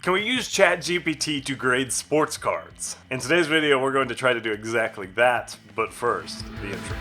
Can we use ChatGPT to grade sports cards? In today's video, we're going to try to do exactly that, but first, the intro.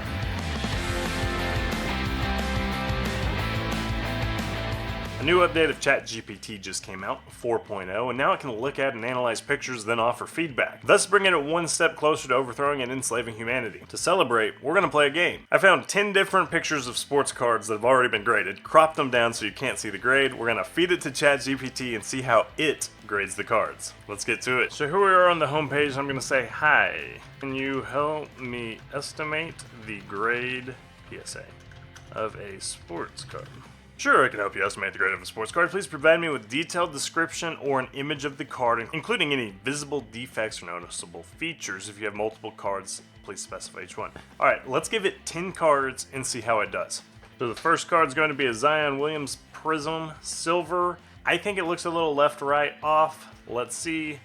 A new update of ChatGPT just came out, 4.0, and now it can look at and analyze pictures, then offer feedback, thus bringing it one step closer to overthrowing and enslaving humanity. To celebrate, we're going to play a game. I found 10 different pictures of sports cards that have already been graded, cropped them down so you can't see the grade. We're going to feed it to ChatGPT and see how it grades the cards. Let's get to it. So here we are on the homepage. I'm going to say, hi, can you help me estimate the grade PSA of a sports card? Sure, I can help you estimate the grade of a sports card. Please provide me with detailed description or an image of the card, including any visible defects or noticeable features. If you have multiple cards, please specify each one. Alright, let's give it 10 cards and see how it does. So the first card is going to be a Zion Williams Prism Silver. I think it looks a little left-right off. Let's see.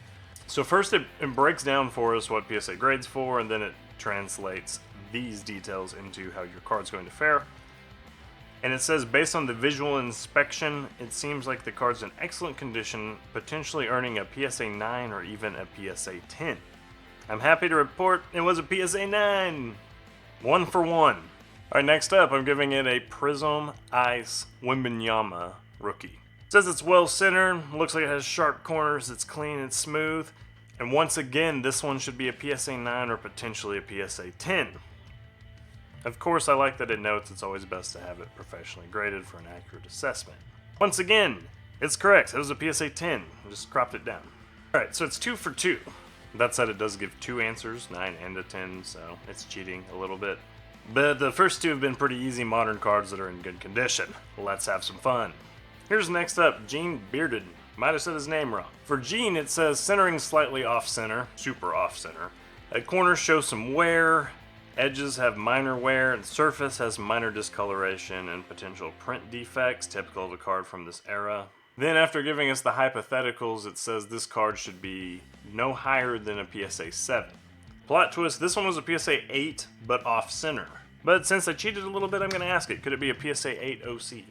So first it breaks down for us what PSA grades for, and then it translates these details into how your card's going to fare. And it says, based on the visual inspection, it seems like the card's in excellent condition, potentially earning a PSA 9 or even a PSA 10. I'm happy to report it was a PSA 9! 1 for 1. Alright, next up, I'm giving it a Prism Ice Wembanyama Rookie. It says it's well centered, looks like it has sharp corners, it's clean, it's smooth. And once again, this one should be a PSA 9 or potentially a PSA 10. Of course, I like that it notes it's always best to have it professionally graded for an accurate assessment. Once again, it's correct. It was a PSA 10. I just cropped it down. Alright, so it's 2 for 2. That said, it does give 2 answers, 9 and a 10, so it's cheating a little bit. But the first 2 have been pretty easy modern cards that are in good condition. Let's have some fun. Here's next up, Gene Bearded. Might have said his name wrong. For Gene, it says centering slightly off-center, super off-center. At corners show some wear. Edges have minor wear, and surface has minor discoloration and potential print defects, typical of a card from this era. Then after giving us the hypotheticals, it says this card should be no higher than a PSA 7. Plot twist, this one was a PSA 8, but off-center. But since I cheated a little bit, I'm going to ask it, could it be a PSA 8 OC?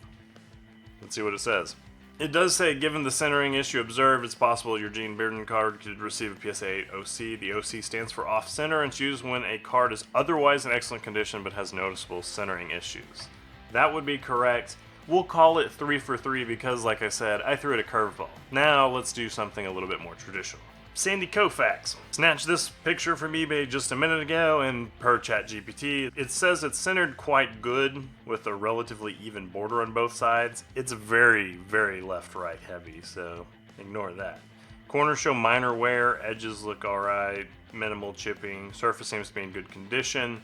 Let's see what it says. It does say, given the centering issue observed, it's possible your Gene Bearden card could receive a PSA 8 OC. The OC stands for off-center and it's used when a card is otherwise in excellent condition but has noticeable centering issues. That would be correct. We'll call it 3 for 3 because, like I said, I threw it a curveball. Now let's do something a little bit more traditional. Sandy Koufax. Snatched this picture from eBay just a minute ago, and per ChatGPT, it says it's centered quite good with a relatively even border on both sides. It's very, very left-right heavy, so ignore that. Corners show minor wear, edges look alright, minimal chipping, surface seems to be in good condition.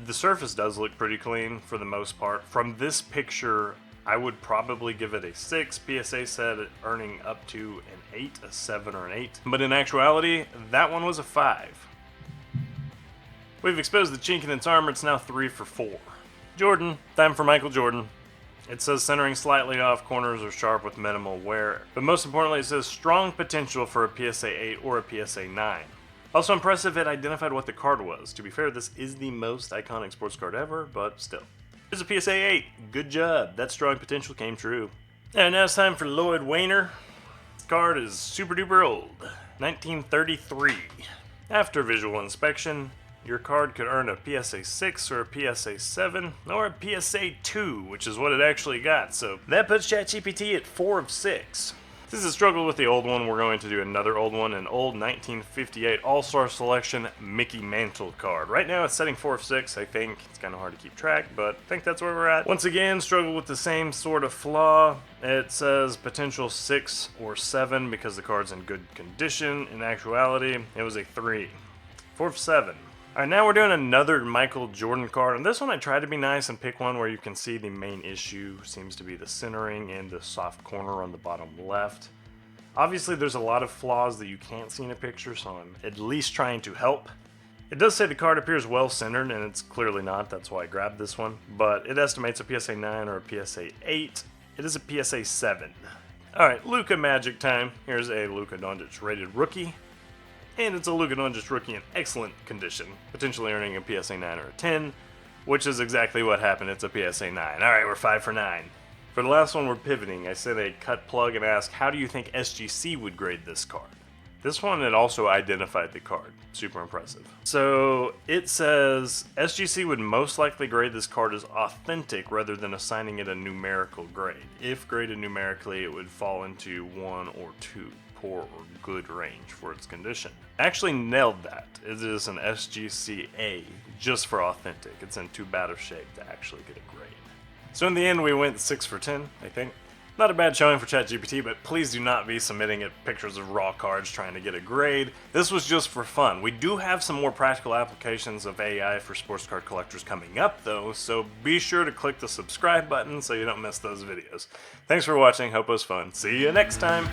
The surface does look pretty clean for the most part. From this picture, I would probably give it a 6. PSA said it earning up to an 8, a 7, or an 8. But in actuality, that one was a 5. We've exposed the chink in its armor. It's now 3 for 4. Jordan. Time for Michael Jordan. It says centering slightly off, corners are sharp with minimal wear. But most importantly, it says strong potential for a PSA 8 or a PSA 9. Also impressive, it identified what the card was. To be fair, this is the most iconic sports card ever, but still. Here's a PSA 8. Good job. That strong potential came true. And now it's time for Lloyd Wayner. This card is super duper old. 1933. After visual inspection, your card could earn a PSA 6 or a PSA 7 or a PSA 2, which is what it actually got. So that puts ChatGPT at 4 of 6. Since it struggled with the old one, we're going to do another old one, an old 1958 All-Star Selection Mickey Mantle card. Right now it's setting 4 of 6, I think. It's kind of hard to keep track, but I think that's where we're at. Once again, struggled with the same sort of flaw. It says potential 6 or 7 because the card's in good condition. In actuality, it was a 3. 4 of 7. Alright, now we're doing another Michael Jordan card. On this one, I tried to be nice and pick one where you can see the main issue seems to be the centering and the soft corner on the bottom left. Obviously, there's a lot of flaws that you can't see in a picture, so I'm at least trying to help. It does say the card appears well centered, and it's clearly not. That's why I grabbed this one. But it estimates a PSA 9 or a PSA 8. It is a PSA 7. Alright, Luka Magic time. Here's a Luka Doncic rated rookie. And it's a Luka Doncic rookie in excellent condition, potentially earning a PSA 9 or a 10, which is exactly what happened. It's a PSA 9. Alright, we're 5 for 9. For the last one, we're pivoting. I sent a cut plug and asked, how do you think SGC would grade this card? This one, it also identified the card. Super impressive. So it says SGC would most likely grade this card as authentic rather than assigning it a numerical grade. If graded numerically, it would fall into 1 or 2, poor or good range for its condition. Actually nailed that. It is an SGCA just for authentic. It's in too bad of shape to actually get a grade. So in the end, we went 6 for 10, I think. Not a bad showing for ChatGPT, but please do not be submitting it pictures of raw cards trying to get a grade. This was just for fun. We do have some more practical applications of AI for sports card collectors coming up though, so be sure to click the subscribe button so you don't miss those videos. Thanks for watching, hope it was fun. See you next time!